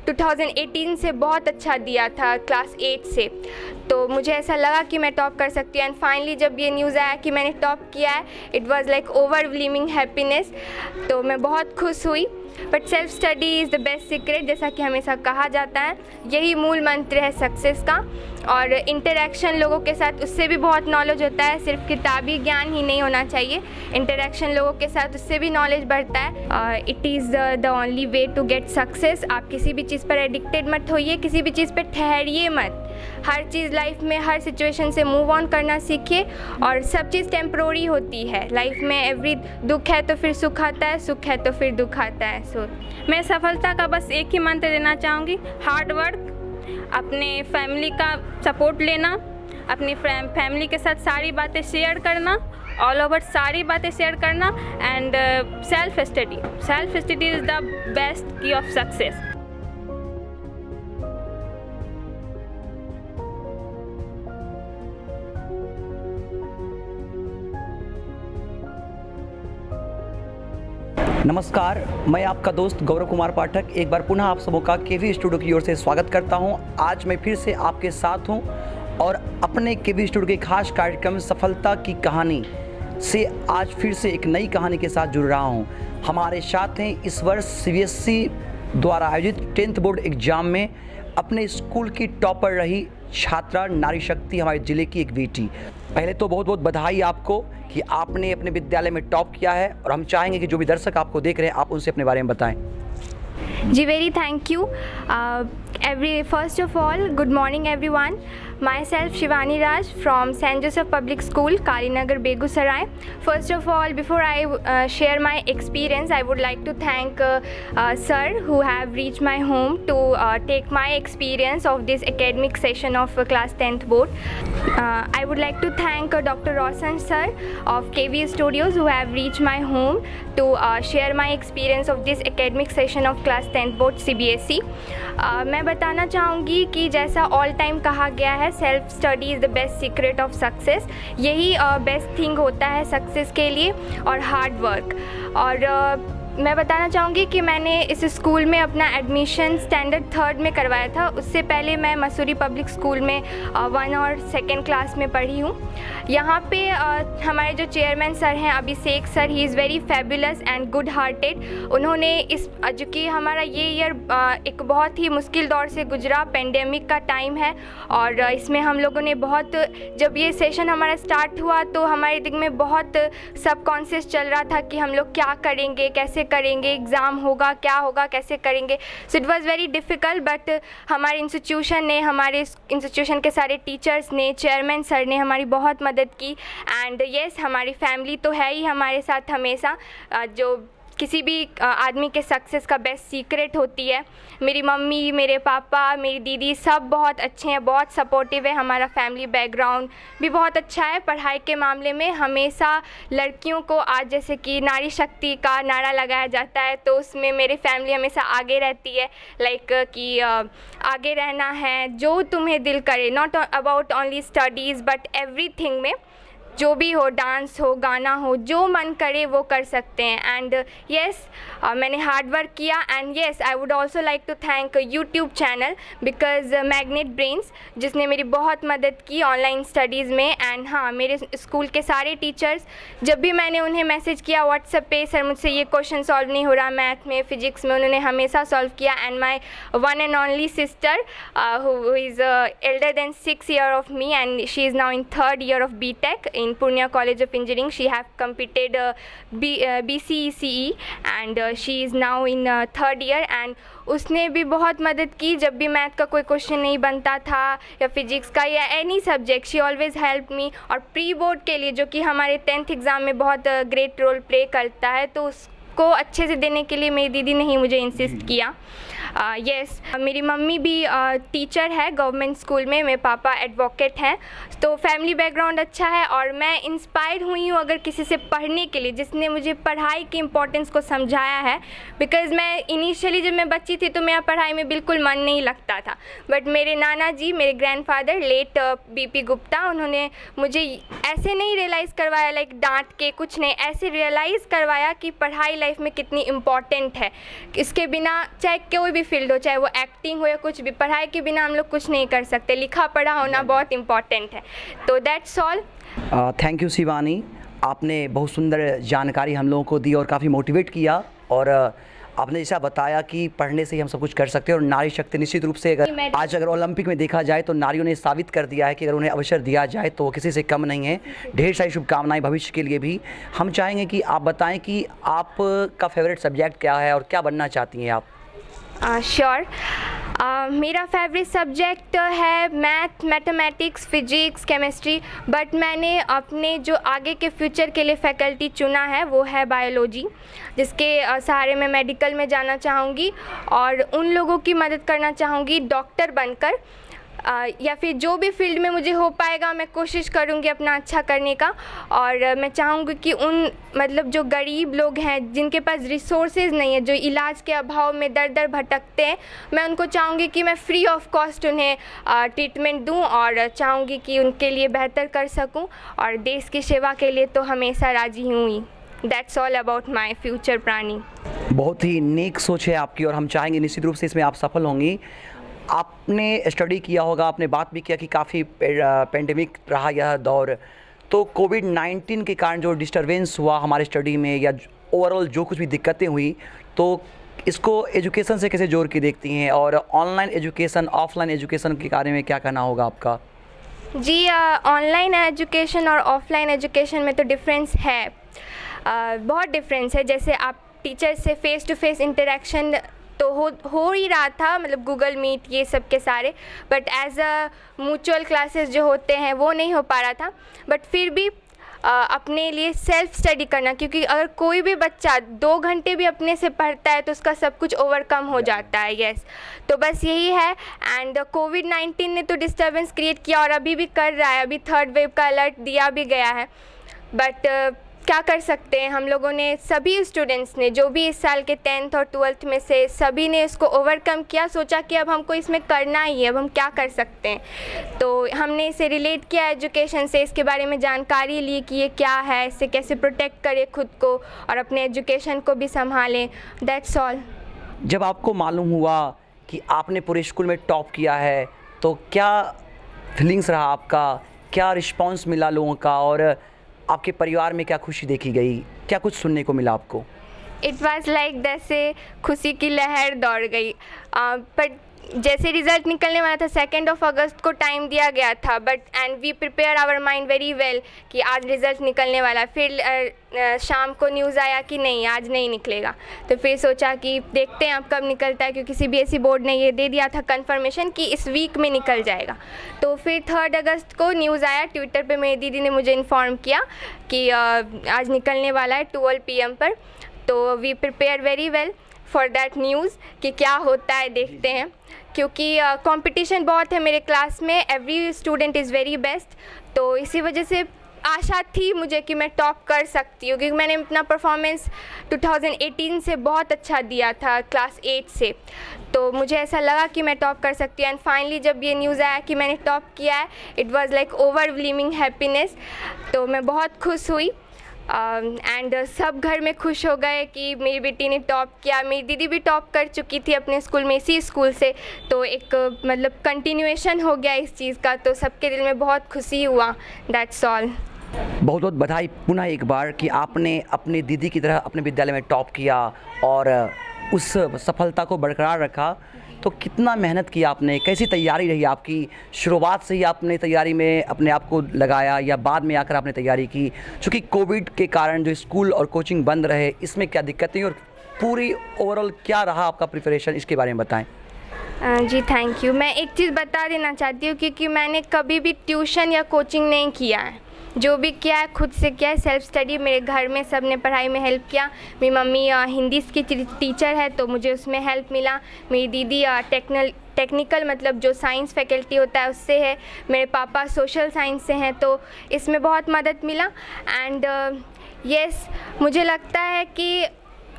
2018 से बहुत अच्छा दिया था क्लास 8 से, तो मुझे ऐसा लगा कि मैं टॉप कर सकती हूँ। एंड फाइनली जब ये न्यूज़ आया कि मैंने टॉप किया है, it was like overwhelming happiness, तो मैं बहुत खुश हुई। But self study is the best secret, जैसा कि हमेशा कहा जाता है, यही मूल मंत्र है सक्सेस का। और इंटरेक्शन लोगों के साथ, उससे भी बहुत नॉलेज होता है, सिर्फ किताबी ज्ञान ही नहीं होना चाहिए, इंटरेक्शन लोगों के साथ, उससे भी नॉलेज बढ़ता है। It is the only way to get success. आप किसी भी चीज़ पर एडिक्टेड मत होइए, किसी भी चीज़ पर ठहरिए मत। हर चीज़ लाइफ में, हर सिचुएशन से मूव ऑन करना सीखिए। और सब चीज़ टेम्प्रोरी होती है लाइफ में, एवरी दुख है तो फिर सुख आता है, सुख है तो फिर दुख आता है। सो मैं सफलता का बस एक ही मंत्र देना चाहूँगी, हार्ड वर्क, अपने फैमिली का सपोर्ट लेना, अपनी फैमिली के साथ सारी बातें शेयर करना, ऑल ओवर सारी बातें शेयर करना, and self study is the best की ऑफ सक्सेस। नमस्कार, मैं आपका दोस्त गौरव कुमार पाठक एक बार पुनः आप सबों का केवी स्टूडियो की ओर से स्वागत करता हूं। आज मैं फिर से आपके साथ हूं और अपने केवी स्टूडियो के खास कार्यक्रम सफलता की कहानी से आज फिर से एक नई कहानी के साथ जुड़ रहा हूं। हमारे साथ हैं इस वर्ष सीबीएसई द्वारा आयोजित 10th बोर्ड एग्जाम में अपने स्कूल की टॉपर रही छात्रा नारी शक्ति, हमारे ज़िले की एक बेटी। पहले तो बहुत बहुत बधाई आपको कि आपने अपने विद्यालय में टॉप किया है, और हम चाहेंगे कि जो भी दर्शक आपको देख रहे हैं आप उनसे अपने बारे में बताएं। जी, very thank you. First of all, good morning everyone. Myself Shivani Raj from St. Joseph Public School, Kalinagar, Begusarai. First of all, before I share my experience, I would like to thank sir who have reached my home to take my experience of this academic session of class 10th board. I would like to thank Dr. Roshan sir of KV Studios who have reached my home to share my experience of this academic session of class 10th board CBSE. मैं बताना चाहूँगी कि जैसा all time कहा गया है, self study is the best secret of success. यही best thing होता है सक्सेस के लिए, और हार्ड वर्क। और मैं बताना चाहूँगी कि मैंने इस स्कूल में अपना एडमिशन स्टैंडर्ड 3rd में करवाया था। उससे पहले मैं मसूरी पब्लिक स्कूल में 1 और 2nd क्लास में पढ़ी हूँ। यहाँ पे हमारे जो चेयरमैन सर हैं Abhishek sir, he is very fabulous and good hearted. उन्होंने जो कि हमारा ये ईयर एक बहुत ही मुश्किल दौर से गुजरा, पेंडेमिक का टाइम है, और इसमें हम लोगों ने बहुत, जब ये सेशन हमारा स्टार्ट हुआ तो हमारे दिल में बहुत सबकॉन्शियस चल रहा था कि हम लोग क्या करेंगे, कैसे करेंगे, एग्ज़ाम होगा, क्या होगा, कैसे करेंगे। So it was very difficult, but हमारे इंस्टीट्यूशन ने, हमारे इंस्टीट्यूशन के सारे टीचर्स ने, चेयरमैन सर ने हमारी बहुत मदद की। एंड येस, हमारी फैमिली तो है ही हमारे साथ हमेशा, जो किसी भी आदमी के सक्सेस का बेस्ट सीक्रेट होती है। मेरी मम्मी, मेरे पापा, मेरी दीदी सब बहुत अच्छे हैं, बहुत सपोर्टिव है। हमारा फैमिली बैकग्राउंड भी बहुत अच्छा है। पढ़ाई के मामले में हमेशा लड़कियों को, आज जैसे कि नारी शक्ति का नारा लगाया जाता है, तो उसमें मेरी फैमिली हमेशा आगे रहती है। लाइक कि आगे रहना है, जो तुम्हें दिल करे, not about only studies but everything में, जो भी हो, डांस हो, गाना हो, जो मन करे वो कर सकते हैं। एंड येस, मैंने हार्ड वर्क किया। And yes, I would also like to thank YouTube channel because Magnet Brains, जिसने मेरी बहुत मदद की ऑनलाइन स्टडीज़ में। एंड हाँ, मेरे स्कूल के सारे टीचर्स, जब भी मैंने उन्हें मैसेज किया व्हाट्सएप पे, सर मुझसे ये क्वेश्चन सॉल्व नहीं हो रहा मैथ में, फिजिक्स में, उन्होंने हमेशा सॉल्व किया। And my one and only sister who is elder than 6 years of me, and she is now in 3rd year of BTech in Purnia College of Engineering. She have completed BCECE and she is now in 3rd year. And उसने भी बहुत मदद की। जब भी math का कोई question नहीं बनता था या फिजिक्स का या any subject, she always help me. और प्री बोर्ड के लिए, जो कि हमारे 10th एग्ज़ाम में बहुत ग्रेट रोल प्ले करता है, तो उसको अच्छे से देने के लिए मेरी दीदी ने ही मुझे इंसिस्ट किया। येस, मेरी मम्मी भी टीचर है गवर्नमेंट स्कूल में, मेरे पापा एडवोकेट हैं, तो फैमिली बैकग्राउंड अच्छा है। और मैं इंस्पायर हुई हूँ अगर किसी से पढ़ने के लिए, जिसने मुझे पढ़ाई की इम्पोर्टेंस को समझाया है। बिकॉज़ मैं इनिशियली जब मैं बच्ची थी तो मेरा पढ़ाई में बिल्कुल मन नहीं लगता था, बट मेरे नाना जी, मेरे ग्रैंडफादर लेट BP गुप्ता, उन्होंने मुझे ऐसे नहीं रियलाइज़ करवाया लाइक डांट के, कुछ नहीं, ऐसे रियलाइज़ करवाया कि पढ़ाई लाइफ में कितनी इम्पॉर्टेंट है। इसके बिना चाहे कोई भी भी फील्ड हो, चाहे वो एक्टिंग हो या कुछ भी, पढ़ाई के बिना हम लोग कुछ नहीं कर सकते, लिखा पढ़ा होना बहुत इम्पॉर्टेंट है। तो that's all. Thank you Shivani, आपने बहुत सुंदर जानकारी हम लोगों को दी और काफ़ी मोटिवेट किया। और आपने जैसा बताया कि पढ़ने से ही हम सब कुछ कर सकते हैं। और नारी शक्ति निश्चित रूप से अगर ओलंपिक में देखा जाए तो नारियों ने साबित कर दिया है कि अगर उन्हें अवसर दिया जाए तो वो किसी से कम नहीं है। ढेर सारी शुभकामनाएं भविष्य के लिए भी। हम चाहेंगे कि आप बताएं कि आपका फेवरेट सब्जेक्ट क्या है और क्या बनना चाहती हैं आप? श्योर। मेरा फेवरेट सब्जेक्ट है math, mathematics, physics, chemistry, but मैंने अपने जो आगे के फ्यूचर के लिए फैकल्टी चुना है वो है बायोलॉजी, जिसके सहारे मैं मेडिकल में जाना चाहूँगी और उन लोगों की मदद करना चाहूँगी डॉक्टर बनकर, या फिर जो भी फील्ड में मुझे हो पाएगा मैं कोशिश करूँगी अपना अच्छा करने का। और मैं चाहूँगी कि उन मतलब जो गरीब लोग हैं जिनके पास रिसोर्सेज नहीं है, जो इलाज के अभाव में दर दर भटकते हैं, मैं उनको चाहूँगी कि मैं फ्री ऑफ कॉस्ट उन्हें ट्रीटमेंट दूँ और चाहूँगी कि उनके लिए बेहतर कर सकूँ और देश की सेवा के लिए तो हमेशा राजी हूँ ही। That's all about my future planning. बहुत ही नेक सोच है आपकी और हम चाहेंगे निश्चित रूप से इसमें आप सफल होंगी। आपने स्टडी किया होगा, आपने बात भी किया कि काफ़ी पेंडेमिक रहा यह दौर, तो कोविड-19 के कारण जो डिस्टरबेंस हुआ हमारे स्टडी में या ओवरऑल जो कुछ भी दिक्कतें हुई, तो इसको एजुकेशन से कैसे जोड़ के देखती हैं? और ऑनलाइन एजुकेशन, ऑफलाइन एजुकेशन के बारे में क्या कहना होगा आपका? जी, ऑनलाइन एजुकेशन और ऑफलाइन एजुकेशन में तो डिफरेंस है, बहुत डिफरेंस है। जैसे आप टीचर से फेस टू फेस इंटरेक्शन तो हो ही रहा था, मतलब गूगल मीट ये सब के सारे, but as a mutual classes जो होते हैं वो नहीं हो पा रहा था। बट फिर भी अपने लिए सेल्फ स्टडी करना, क्योंकि अगर कोई भी बच्चा 2 घंटे भी अपने से पढ़ता है तो उसका सब कुछ ओवरकम हो जाता है। यस, तो बस यही है। एंड कोविड-19 ने तो डिस्टर्बेंस क्रिएट किया और अभी भी कर रहा है, अभी 3rd वेव का अलर्ट दिया भी गया है। बट क्या कर सकते हैं, हम लोगों ने, सभी स्टूडेंट्स ने, जो भी इस साल के 10th और 12th में से सभी ने इसको ओवरकम किया, सोचा कि अब हमको इसमें करना ही है, अब हम क्या कर सकते हैं। तो हमने इसे रिलेट किया एजुकेशन से, इसके बारे में जानकारी ली कि ये क्या है, इससे कैसे प्रोटेक्ट करें खुद को और अपने एजुकेशन को भी संभालें। That's all. जब आपको मालूम हुआ कि आपने पूरे स्कूल में टॉप किया है तो क्या फीलिंग्स रहा आपका, क्या रिस्पॉन्स मिला लोगों का और आपके परिवार में क्या खुशी देखी गई, क्या कुछ सुनने को मिला आपको? इट वॉज लाइक जैसे खुशी की लहर दौड़ गई। पर जैसे रिज़ल्ट निकलने वाला था 2 अगस्त को टाइम दिया गया था, but and we prepare our mind very well कि आज रिज़ल्ट निकलने वाला है। फिर शाम को न्यूज़ आया कि नहीं, आज नहीं निकलेगा। तो फिर सोचा कि देखते हैं अब कब निकलता है, क्योंकि CBSE बोर्ड ने ये दे दिया था कंफर्मेशन कि इस वीक में निकल जाएगा। तो फिर 3rd अगस्त को न्यूज़ आया, ट्विटर पे मेरी दीदी ने मुझे इन्फॉर्म किया कि आज निकलने वाला है 12 PM पर। तो we prepare very well for that news कि क्या होता है, देखते हैं। क्योंकि कंपटीशन बहुत है मेरे क्लास में, every student is very best, तो इसी वजह से आशा थी मुझे कि मैं टॉप कर सकती हूँ, क्योंकि मैंने अपना परफॉर्मेंस 2018 से बहुत अच्छा दिया था क्लास 8 से। तो मुझे ऐसा लगा कि मैं टॉप कर सकती हूँ। एंड फाइनली जब ये न्यूज़ आया कि मैंने टॉप किया है, it was like overwhelming happiness. तो मैं बहुत खुश हुई एंड सब घर में खुश हो गए कि मेरी बेटी ने टॉप किया। मेरी दीदी भी टॉप कर चुकी थी अपने स्कूल में, इसी स्कूल से, तो एक मतलब कंटिन्यूएशन हो गया इस चीज़ का, तो सबके दिल में बहुत खुशी हुआ। That's all. बहुत बहुत बधाई पुनः एक बार कि आपने अपनी दीदी की तरह अपने विद्यालय में टॉप किया और उस सफलता को बरकरार रखा। तो कितना मेहनत किया आपने, कैसी तैयारी रही आपकी? शुरुआत से ही आपने तैयारी में अपने आप को लगाया या बाद में आकर आपने तैयारी की? चूँकि कोविड के कारण जो स्कूल और कोचिंग बंद रहे, इसमें क्या दिक्कतें और पूरी ओवरऑल क्या रहा आपका प्रिपरेशन, इसके बारे में बताएं। जी थैंक यू। मैं एक चीज़ बता देना चाहती हूँ, क्योंकि मैंने कभी भी ट्यूशन या कोचिंग नहीं किया है, जो भी किया है खुद से किया है, सेल्फ स्टडी। मेरे घर में सब ने पढ़ाई में हेल्प किया। मेरी मम्मी हिंदी की टीचर है तो मुझे उसमें हेल्प मिला। मेरी दीदी टेक्निकल मतलब जो साइंस फैकल्टी होता है उससे है। मेरे पापा सोशल साइंस से हैं, तो इसमें बहुत मदद मिला। एंड यस, मुझे लगता है कि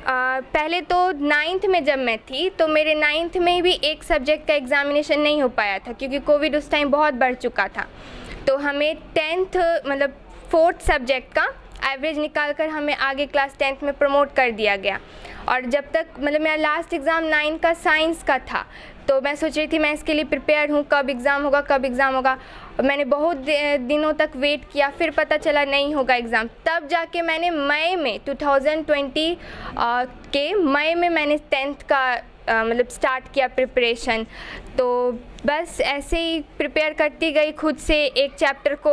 पहले तो 9th में जब मैं थी तो मेरे 9th में भी एक सब्जेक्ट का एग्ज़ामिनेशन नहीं हो पाया था, क्योंकि कोविड उस टाइम बहुत बढ़ चुका था। तो हमें 10th मतलब 4th सब्जेक्ट का एवरेज निकाल कर हमें आगे क्लास 10th में प्रमोट कर दिया गया। और जब तक मतलब मेरा लास्ट एग्ज़ाम 9 का साइंस का था, तो मैं सोच रही थी मैं इसके लिए प्रिपेयर हूँ, कब एग्ज़ाम होगा कब एग्ज़ाम होगा। मैंने बहुत दिनों तक वेट किया, फिर पता चला नहीं होगा एग्ज़ाम। तब जाके मैंने मई में 2020 के मई में मैंने 10th का मतलब स्टार्ट किया प्रिपरेशन। तो बस ऐसे ही प्रिपेयर करती गई खुद से, एक चैप्टर को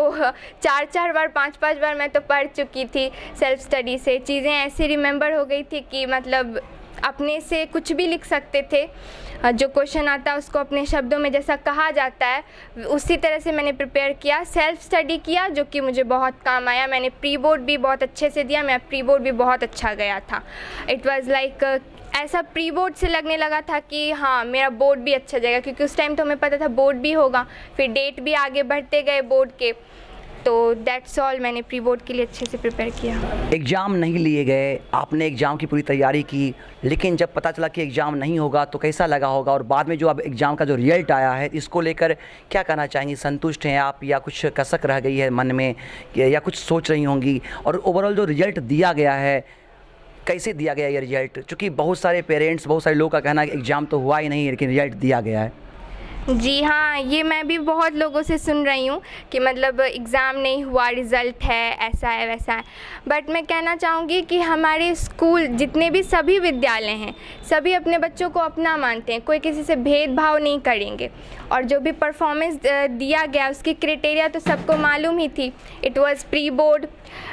4 बार 5 बार मैं तो पढ़ चुकी थी सेल्फ स्टडी से। चीज़ें ऐसे रिमेंबर हो गई थी कि मतलब अपने से कुछ भी लिख सकते थे, जो क्वेश्चन आता है उसको अपने शब्दों में जैसा कहा जाता है उसी तरह से मैंने प्रिपेयर किया, सेल्फ स्टडी किया, जो कि मुझे बहुत काम आया। मैंने प्री बोर्ड भी बहुत अच्छे से दिया, मेरा प्री बोर्ड भी बहुत अच्छा गया था। इट वाज लाइक ऐसा प्री बोर्ड से लगने लगा था कि हाँ मेरा बोर्ड भी अच्छा जाएगा, क्योंकि उस टाइम तो हमें पता था बोर्ड भी होगा, फिर डेट भी आगे बढ़ते गए बोर्ड के। तो दैट्स ऑल, मैंने प्री बोर्ड के लिए अच्छे से प्रिपेयर किया। एग्ज़ाम नहीं लिए गए, आपने एग्ज़ाम की पूरी तैयारी की, लेकिन जब पता चला कि एग्ज़ाम नहीं होगा तो कैसा लगा होगा? और बाद में जो अब एग्ज़ाम का जो रिज़ल्ट आया है, इसको लेकर क्या कहना चाहेंगी? संतुष्ट हैं आप या कुछ कसक रह गई है मन में, या कुछ सोच रही होंगी? और ओवरऑल जो रिज़ल्ट दिया गया है, कैसे दिया गया ये रिज़ल्ट? चूँकि बहुत सारे पेरेंट्स, बहुत सारे लोगों का कहना है कि एग्ज़ाम तो हुआ ही नहीं लेकिन रिज़ल्ट दिया गया है। जी हाँ, ये मैं भी बहुत लोगों से सुन रही हूँ कि मतलब एग्ज़ाम नहीं हुआ, रिज़ल्ट है, ऐसा है वैसा है। बट मैं कहना चाहूँगी कि हमारे स्कूल जितने भी सभी विद्यालय हैं, सभी अपने बच्चों को अपना मानते हैं, कोई किसी से भेदभाव नहीं करेंगे। और जो भी परफॉर्मेंस दिया गया उसकी क्राइटेरिया तो सबको मालूम ही थी। It was pre board,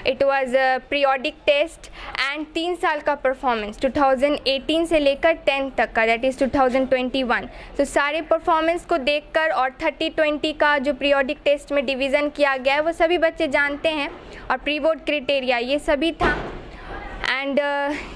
it was periodic test and 3 साल का परफॉर्मेंस 2018 से लेकर 10th तक का, दैट इज़ 2021। तो सारे परफॉर्मेंस को देखकर और 30-20 का जो पीरियोडिक टेस्ट में डिवीज़न किया गया है वो सभी बच्चे जानते हैं, और प्री बोर्ड क्राइटेरिया ये सभी था। एंड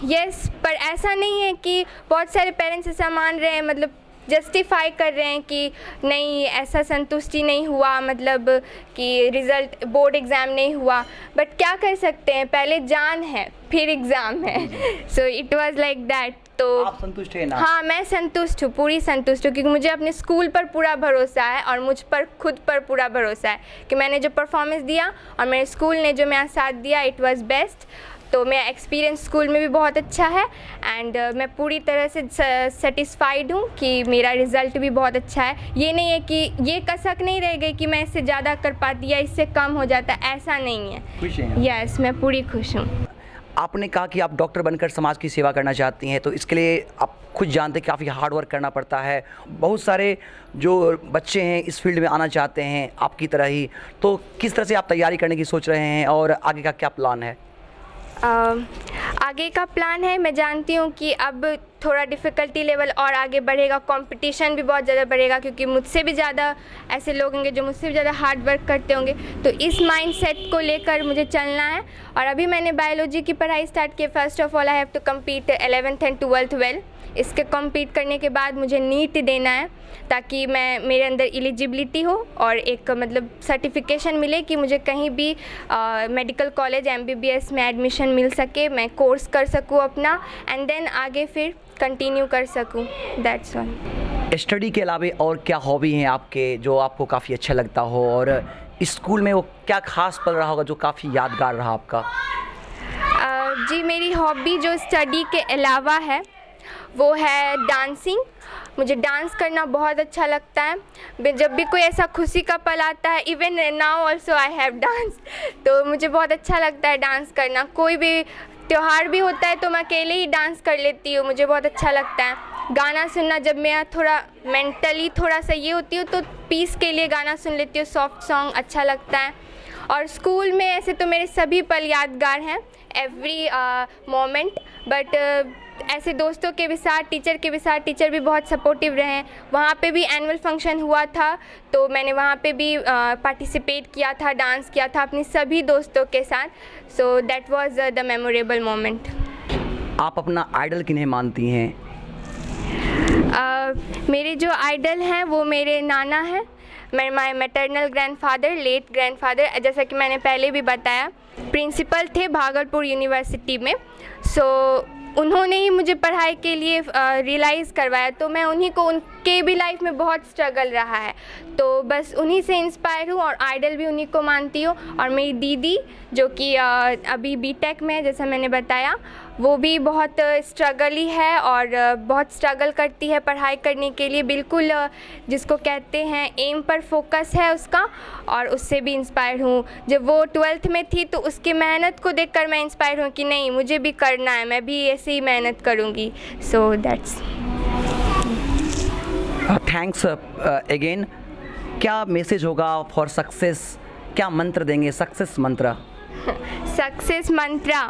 यस, पर ऐसा नहीं है कि बहुत सारे पेरेंट्स ऐसा मान रहे हैं, मतलब जस्टिफाई कर रहे हैं कि नहीं ऐसा संतुष्टि नहीं हुआ, मतलब कि रिज़ल्ट बोर्ड एग्ज़ाम नहीं हुआ। बट क्या कर सकते हैं, पहले जान है फिर एग्ज़ाम है। So it was like that. तो आप संतुष्ट हैं ना? हाँ, मैं संतुष्ट हूँ, पूरी संतुष्ट हूँ, क्योंकि मुझे अपने स्कूल पर पूरा भरोसा है और मुझ पर खुद पर पूरा भरोसा है कि मैंने जो परफॉर्मेंस दिया और मेरे स्कूल ने जो मेरा साथ दिया, इट वाज बेस्ट। तो मेरा एक्सपीरियंस स्कूल में भी बहुत अच्छा है एंड मैं पूरी तरह से सेटिस्फाइड हूँ कि मेरा रिज़ल्ट भी बहुत अच्छा है। ये नहीं है कि ये कसक नहीं रह गई कि मैं इससे ज़्यादा कर पाती या इससे कम हो जाता, ऐसा नहीं है। खुश हैं? यस, मैं पूरी खुश हूँ। आपने कहा कि आप डॉक्टर बनकर समाज की सेवा करना चाहती हैं, तो इसके लिए आप खुद जानते हैं काफ़ी हार्ड वर्क करना पड़ता है। बहुत सारे जो बच्चे हैं इस फील्ड में आना चाहते हैं आपकी तरह ही, तो किस तरह से आप तैयारी करने की सोच रहे हैं और आगे का क्या प्लान है? आगे का प्लान है, मैं जानती हूँ कि अब थोड़ा डिफ़िकल्टी लेवल और आगे बढ़ेगा, कंपटीशन भी बहुत ज़्यादा बढ़ेगा, क्योंकि मुझसे भी ज़्यादा ऐसे लोग होंगे जो मुझसे भी ज़्यादा हार्ड वर्क करते होंगे। तो इस माइंडसेट को लेकर मुझे चलना है। और अभी मैंने बायोलॉजी की पढ़ाई स्टार्ट की। First of all I have to compete 11th and 12th well. इसके कम्पीट करने के बाद मुझे नीट देना है, ताकि मैं मेरे अंदर एलिजिबिलिटी हो और एक मतलब सर्टिफिकेशन मिले कि मुझे कहीं भी मेडिकल कॉलेज MBBS में एडमिशन मिल सके, मैं कोर्स कर सकूँ अपना एंड देन आगे फिर कंटिन्यू कर सकूँ। That's all. स्टडी के अलावा और क्या हॉबी हैं आपके जो आपको काफ़ी अच्छा लगता हो, और स्कूल में वो क्या खास पल रहा होगा जो काफ़ी यादगार रहा आपका? जी, मेरी हॉबी जो स्टडी के अलावा है वो है डांसिंग। मुझे डांस करना बहुत अच्छा लगता है। जब भी कोई ऐसा खुशी का पल आता है, even now also I have dance, तो मुझे बहुत अच्छा लगता है डांस करना। कोई भी त्यौहार भी होता है तो मैं अकेले ही डांस कर लेती हूँ, मुझे बहुत अच्छा लगता है। गाना सुनना, जब मैं थोड़ा मेंटली थोड़ा सा ये होती हूँ तो पीस के लिए गाना सुन लेती हूँ, सॉफ्ट सॉन्ग अच्छा लगता है। और स्कूल में ऐसे तो मेरे सभी पल यादगार हैं, एवरी मोमेंट। बट ऐसे दोस्तों के भी साथ, टीचर के भी साथ, टीचर भी बहुत सपोर्टिव रहे हैं। वहाँ पे भी एनुअल फंक्शन हुआ था तो मैंने वहाँ पे भी पार्टिसिपेट किया था, डांस किया था अपने सभी दोस्तों के साथ। So that was the memorable moment. आप अपना आइडल किन्हें मानती हैं? मेरे जो आइडल हैं वो मेरे नाना हैं, my maternal grandfather, late grandfather. जैसा कि मैंने पहले भी बताया, प्रिंसिपल थे भागलपुर यूनिवर्सिटी में। सो उन्होंने ही मुझे पढ़ाई के लिए रियलाइज़ करवाया, तो मैं उन्हीं को, उनके भी लाइफ में बहुत स्ट्रगल रहा है तो बस उन्हीं से इंस्पायर हूँ और आइडल भी उन्हीं को मानती हूँ। और मेरी दीदी जो कि अभी BTech में है, जैसा मैंने बताया, वो भी बहुत स्ट्रगल ही है और बहुत स्ट्रगल करती है पढ़ाई करने के लिए, बिल्कुल जिसको कहते हैं एम पर फोकस है उसका, और उससे भी इंस्पायर हूँ। जब वो 12th में थी तो उसकी मेहनत को देखकर मैं इंस्पायर हूँ कि नहीं, मुझे भी करना है, मैं भी ऐसे ही मेहनत करूँगी। So that's. Thanks again. क्या मैसेज होगा फॉर सक्सेस, क्या मंत्र देंगे, सक्सेस मंत्र? सक्सेस मंत्रा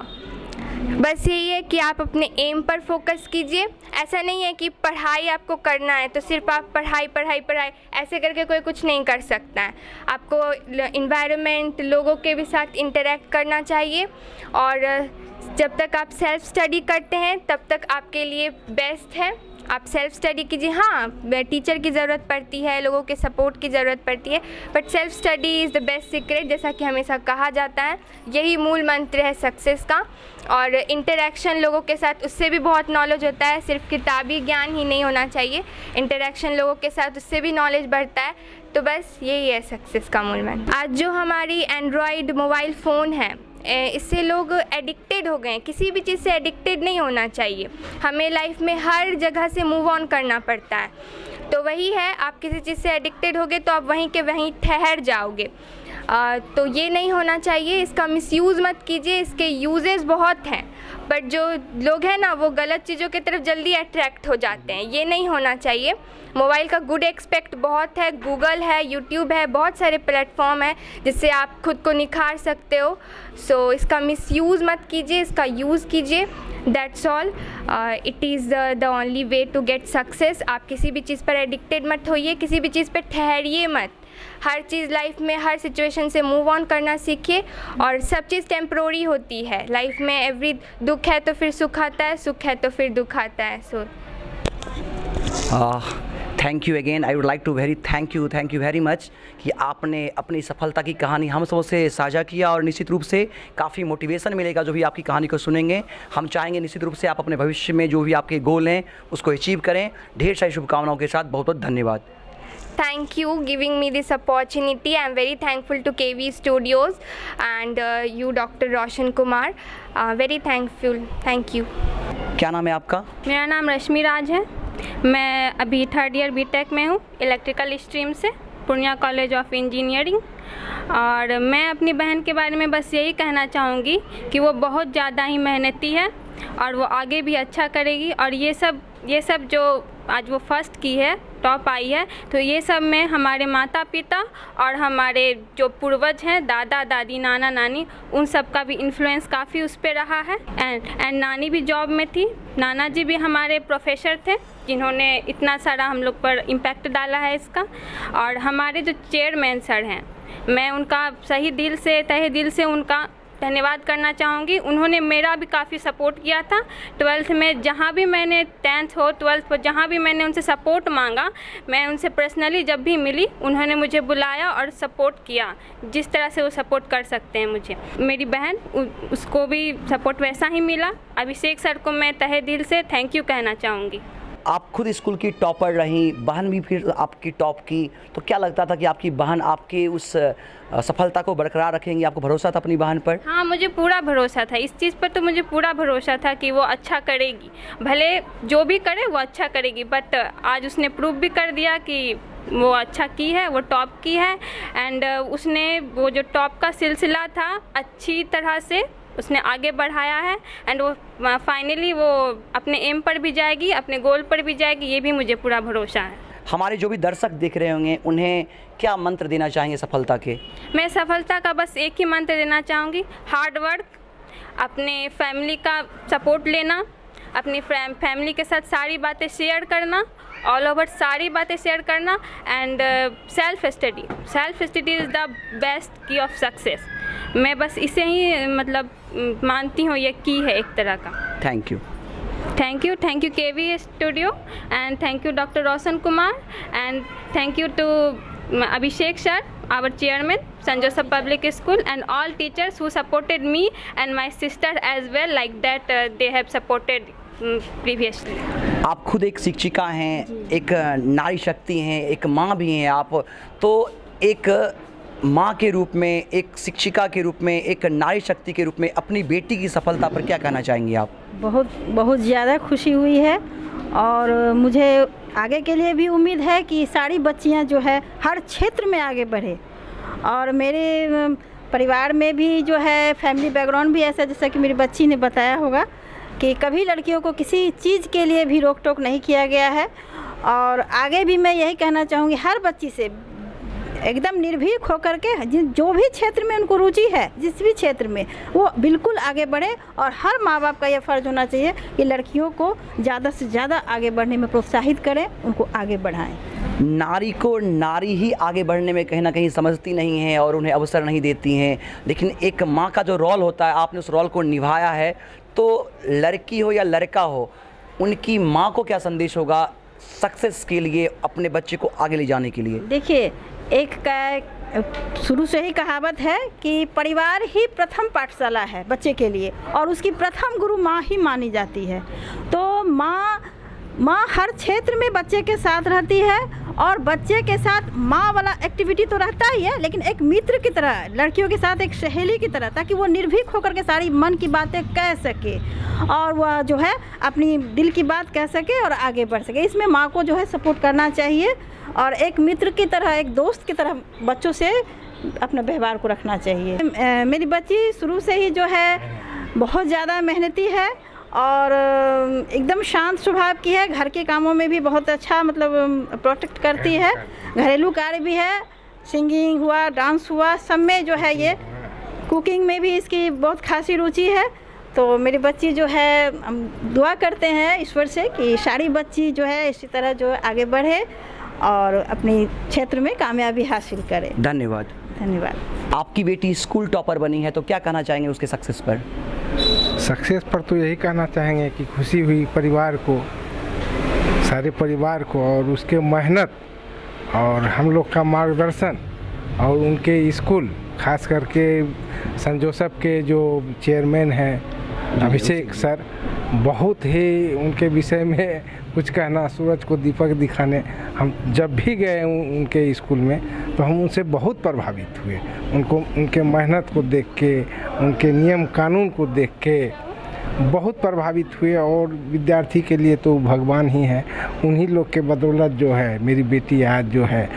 बस यही है कि आप अपने एम पर फोकस कीजिए। ऐसा नहीं है कि पढ़ाई आपको करना है तो सिर्फ आप पढ़ाई पढ़ाई पढ़ाई ऐसे करके कोई कुछ नहीं कर सकता है। आपको इन्वायरमेंट, लोगों के भी साथ इंटरेक्ट करना चाहिए, और जब तक आप सेल्फ स्टडी करते हैं तब तक आपके लिए बेस्ट है। आप सेल्फ स्टडी कीजिए। हाँ, टीचर की ज़रूरत पड़ती है, लोगों के सपोर्ट की ज़रूरत पड़ती है, but self study is the best secret, जैसा कि हमेशा कहा जाता है। यही मूल मंत्र है सक्सेस का। और इंटरेक्शन लोगों के साथ, उससे भी बहुत नॉलेज होता है, सिर्फ किताबी ज्ञान ही नहीं होना चाहिए, इंटरेक्शन लोगों के साथ, उससे भी नॉलेज बढ़ता है। तो बस यही है सक्सेस का मूल मंत्र। आज जो हमारी एंड्रॉयड मोबाइल फ़ोन है, इससे लोग एडिक्टेड हो गए हैं। किसी भी चीज़ से एडिक्टेड नहीं होना चाहिए। हमें लाइफ में हर जगह से मूव ऑन करना पड़ता है। तो वही है, आप किसी चीज़ से एडिक्टेड होगे तो आप वहीं के वहीं ठहर जाओगे। तो ये नहीं होना चाहिए। इसका मिसयूज़ मत कीजिए। इसके यूजेस बहुत हैं, बट जो लोग हैं ना, वो गलत चीज़ों की तरफ जल्दी अट्रैक्ट हो जाते हैं। ये नहीं होना चाहिए। मोबाइल का गुड एक्सपेक्ट बहुत है, गूगल है, यूट्यूब है, बहुत सारे प्लेटफॉर्म है जिससे आप खुद को निखार सकते हो। सो इसका मिसयूज़ मत कीजिए, इसका यूज़ कीजिए। That's all. It is the only way to get success. आप किसी भी चीज़ पर एडिक्टेड मत होइए, किसी भी चीज़ पर ठहरिए मत। हर चीज़ लाइफ में, हर सिचुएशन से मूव ऑन करना सीखिए, और सब चीज़ टेम्प्रोरी होती है लाइफ में। एवरी दुख है तो फिर सुख आता है, सुख है तो फिर दुख आता है। So thank you again. I would like to thank you very much कि आपने अपनी सफलता की कहानी हम सबसे साझा किया, और निश्चित रूप से काफ़ी मोटिवेशन मिलेगा जो भी आपकी कहानी को सुनेंगे। हम चाहेंगे निश्चित रूप से आप अपने भविष्य में जो भी आपके गोल हैं उसको अचीव करें। ढेर सारी शुभकामनाओं के साथ बहुत बहुत धन्यवाद। Thank you giving me this opportunity. I am very thankful to KV Studios and you Dr. Roshan Kumar. Very thankful. Thank you. क्या नाम है आपका? मेरा नाम रश्मि राज है। मैं अभी 3rd ईयर बीटेक में हूँ, इलेक्ट्रिकल स्ट्रीम से, पूर्णिया कॉलेज ऑफ इंजीनियरिंग। और मैं अपनी बहन के बारे में बस यही कहना चाहूँगी कि वो बहुत ज़्यादा ही मेहनती है और वो आगे भी अच्छा करेगी। और ये सब जो आज वो फर्स्ट की है, टॉप आई है, तो ये सब में हमारे माता पिता और हमारे जो पूर्वज हैं, दादा दादी, नाना नानी, उन सब का भी इन्फ्लुएंस काफ़ी उस पर रहा है। एंड नानी भी जॉब में थी, नाना जी भी हमारे प्रोफेसर थे जिन्होंने इतना सारा हम लोग पर इम्पैक्ट डाला है इसका। और हमारे जो चेयरमैन सर हैं, मैं उनका सही दिल से, तहे दिल से उनका धन्यवाद करना चाहूँगी। उन्होंने मेरा भी काफ़ी सपोर्ट किया था 12th में। जहाँ भी मैंने 10th हो 12th पर जहाँ भी मैंने उनसे सपोर्ट मांगा, मैं उनसे पर्सनली जब भी मिली, उन्होंने मुझे बुलाया और सपोर्ट किया जिस तरह से वो सपोर्ट कर सकते हैं मुझे। मेरी बहन, उसको भी सपोर्ट वैसा ही मिला। अभिषेक सर को मैं तहे दिल से थैंक यू कहना चाहूँगी। आप खुद स्कूल की टॉपर रहीं, बहन भी फिर आपकी टॉप की, तो क्या लगता था कि आपकी बहन आपके उस सफलता को बरकरार रखेंगी? आपको भरोसा था अपनी बहन पर? हाँ, मुझे पूरा भरोसा था इस चीज़ पर। तो मुझे पूरा भरोसा था कि वो अच्छा करेगी, भले जो भी करे वो अच्छा करेगी। बट आज उसने प्रूव भी कर दिया कि वो अच्छा की है, वो टॉप की है। एंड उसने वो जो टॉप का सिलसिला था अच्छी तरह से उसने आगे बढ़ाया है। एंड वो फाइनली वो अपने एम पर भी जाएगी, अपने गोल पर भी जाएगी, ये भी मुझे पूरा भरोसा है। हमारे जो भी दर्शक देख रहे होंगे उन्हें क्या मंत्र देना चाहेंगे सफलता के? मैं सफलता का बस एक ही मंत्र देना चाहूँगी, हार्ड वर्क, अपने फैमिली का सपोर्ट लेना, अपनी फैमिली के साथ सारी बातें शेयर करना, ऑल ओवर सारी बातें शेयर करना। And self study is the best की ऑफ सक्सेस। मैं बस इसे ही मतलब मानती हूँ, ये की है एक तरह का। Thank you KV Studio, and thank you Dr. Roshan Kumar, and thank you to Abhishek sir, our chairman, St. Joseph Public School, and all teachers who supported me and my sister as well, like that they have supported previously. आप खुद एक शिक्षिका हैं, एक नारी शक्ति हैं, एक माँ भी हैं आप, तो एक माँ के रूप में, एक शिक्षिका के रूप में, एक नारी शक्ति के रूप में अपनी बेटी की सफलता पर क्या कहना चाहेंगी आप? बहुत बहुत ज़्यादा खुशी हुई है और मुझे आगे के लिए भी उम्मीद है कि सारी बच्चियां जो है हर क्षेत्र में आगे बढ़े। और मेरे परिवार में भी जो है फैमिली बैकग्राउंड भी ऐसा, जैसा कि मेरी बच्ची ने बताया होगा कि कभी लड़कियों को किसी चीज़ के लिए भी रोक टोक नहीं किया गया है। और आगे भी मैं यही कहना चाहूँगी हर बच्ची से एकदम निर्भीक होकर के जो भी क्षेत्र में उनको रुचि है, जिस भी क्षेत्र में, वो बिल्कुल आगे बढ़े। और हर माँ बाप का यह फ़र्ज़ होना चाहिए कि लड़कियों को ज़्यादा से ज़्यादा आगे बढ़ने में प्रोत्साहित करें, उनको आगे बढ़ाएं। नारी को नारी ही आगे बढ़ने में कहीं ना कहीं समझती नहीं है और उन्हें अवसर नहीं देती हैं, लेकिन एक माँ का जो रोल होता है, आपने उस रोल को निभाया है। तो लड़की हो या लड़का हो, उनकी माँ को क्या संदेश होगा सक्सेस के लिए, अपने बच्चे को आगे ले जाने के लिए? देखिए, शुरू से ही कहावत है कि परिवार ही प्रथम पाठशाला है बच्चे के लिए और उसकी प्रथम गुरु माँ ही मानी जाती है। तो माँ हर क्षेत्र में बच्चे के साथ रहती है और बच्चे के साथ माँ वाला एक्टिविटी तो रहता ही है, लेकिन एक मित्र की तरह, लड़कियों के साथ एक सहेली की तरह, ताकि वो निर्भीक होकर के सारी मन की बातें कह सके और वह जो है अपनी दिल की बात कह सके और आगे बढ़ सके। इसमें माँ को जो है सपोर्ट करना चाहिए और एक मित्र की तरह, एक दोस्त की तरह बच्चों से अपना व्यवहार को रखना चाहिए। मेरी बच्ची शुरू से ही जो है बहुत ज़्यादा मेहनती है और एकदम शांत स्वभाव की है। घर के कामों में भी बहुत अच्छा मतलब प्रोटेक्ट करती है। घरेलू कार्य भी है, सिंगिंग हुआ, डांस हुआ, सब में जो है ये, कुकिंग में भी इसकी बहुत खासी रुचि है। तो मेरी बच्ची जो है, हम दुआ करते हैं ईश्वर से कि सारी बच्ची जो है इसी तरह जो आगे बढ़े और अपनी क्षेत्र में कामयाबी हासिल करे। धन्यवाद। धन्यवाद। आपकी बेटी स्कूल टॉपर बनी है, तो क्या कहना चाहेंगे उसके सक्सेस पर? सक्सेस पर तो यही कहना चाहेंगे कि खुशी हुई परिवार को, सारे परिवार को, और उसके मेहनत और हम लोग का मार्गदर्शन और उनके स्कूल, खास करके सेंट जोसेफ के जो चेयरमैन हैं अभिषेक सर, बहुत ही उनके विषय में कुछ कहना, सूरज को दीपक दिखाने। हम जब भी गए उनके स्कूल में तो हम उनसे बहुत प्रभावित हुए। उनके मेहनत को देख के, उनके नियम कानून को देख के बहुत प्रभावित हुए। और विद्यार्थी के लिए तो भगवान ही है। उन्हीं लोग के बदौलत जो है मेरी बेटी आज जो है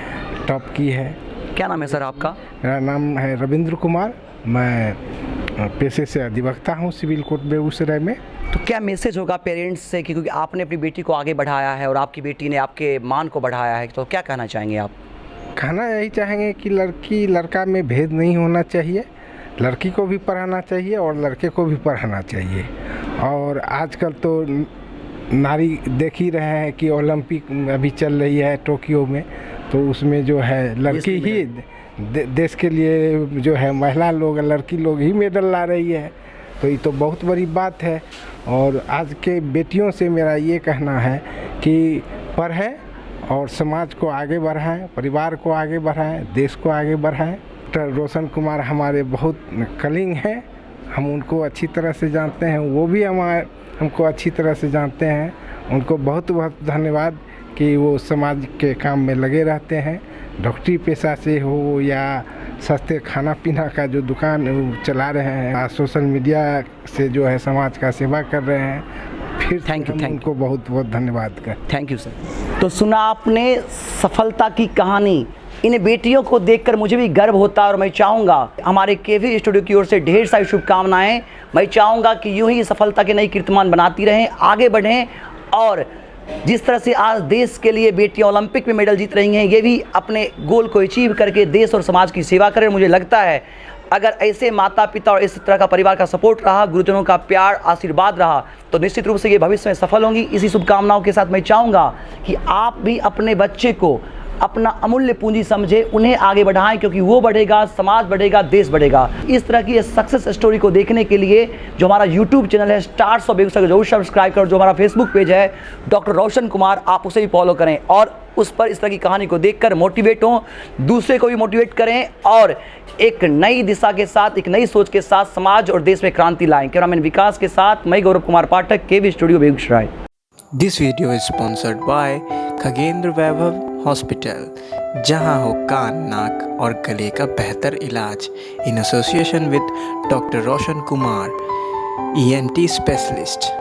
टॉप की है। क्या नाम है सर आपका? मेरा नाम है रविंद्र कुमार। मैं पेशे से अधिवक्ता हूँ सिविल कोर्ट बेगूसराय में। तो क्या मैसेज होगा पेरेंट्स से कि क्योंकि आपने अपनी बेटी को आगे बढ़ाया है और आपकी बेटी ने आपके मान को बढ़ाया है, तो क्या कहना चाहेंगे आप? कहना यही चाहेंगे कि लड़की लड़का में भेद नहीं होना चाहिए। लड़की को भी पढ़ाना चाहिए और लड़के को भी पढ़ाना चाहिए। और आजकल तो नारी देख ही रहे हैं कि ओलंपिक अभी चल रही है टोक्यो में, तो उसमें जो है लड़की ही देश के लिए जो है महिला लोग, लड़की लोग ही मेडल ला रही है। तो ये तो बहुत बड़ी बात है। और आज के बेटियों से मेरा ये कहना है कि पढ़ें और समाज को आगे बढ़ाएं, परिवार को आगे बढ़ाएं, देश को आगे बढ़ाएं। डॉक्टर रोशन कुमार हमारे बहुत कलिंग हैं, हम उनको अच्छी तरह से जानते हैं, वो भी हमको अच्छी तरह से जानते हैं। उनको बहुत बहुत धन्यवाद कि वो समाज के काम में लगे रहते हैं। डॉक्टरी पेशा से हो या सस्ते खाना पीना का जो दुकान चला रहे हैं, सोशल मीडिया से जो है समाज का सेवा कर रहे हैं। फिर थैंक यू उनको बहुत बहुत धन्यवाद कर। Thank you sir. तो सुना आपने सफलता की कहानी। इन बेटियों को देखकर मुझे भी गर्व होता है और मैं चाहूँगा हमारे केवी स्टूडियो की ओर से ढेर सारी शुभकामनाएं। मैं चाहूँगा कि यूं ही सफलता के नई कीर्तिमान बनाती रहें, आगे बढ़ें और जिस तरह से आज देश के लिए बेटियां ओलंपिक में मेडल जीत रही हैं, ये भी अपने गोल को अचीव करके देश और समाज की सेवा करें। मुझे लगता है अगर ऐसे माता पिता और इस तरह का परिवार का सपोर्ट रहा, गुरुजनों का प्यार आशीर्वाद रहा, तो निश्चित रूप से ये भविष्य में सफल होंगी। इसी शुभकामनाओं के साथ मैं चाहूँगा कि आप भी अपने बच्चे को अपना अमूल्य पूंजी समझे, उन्हें आगे बढ़ाएं, क्योंकि वो बढ़ेगा, समाज बढ़ेगा, देश बढ़ेगा। इस तरह की सक्सेस स्टोरी को देखने के लिए जो हमारा यूट्यूब चैनल है स्टार्स ऑफ बेगूसराय, जरूर सब्सक्राइब करो। जो हमारा फेसबुक पेज है डॉक्टर रोशन कुमार, आप उसे भी फॉलो करें और उस पर इस तरह की कहानी को देखकर मोटिवेट हों, दूसरे को भी मोटिवेट करें और एक नई दिशा के साथ, एक नई सोच के साथ समाज और देश में क्रांति लाएं। कैमरामैन विकास के साथ मैं Gaurav Kumar Pathak, KV studio Begusarai. This video is sponsored by Khagendra Vaibhav hospital, जहां हो कान, नाक और गले का बेहतर इलाज, in association with doctor Roshan Kumar, ENT specialist.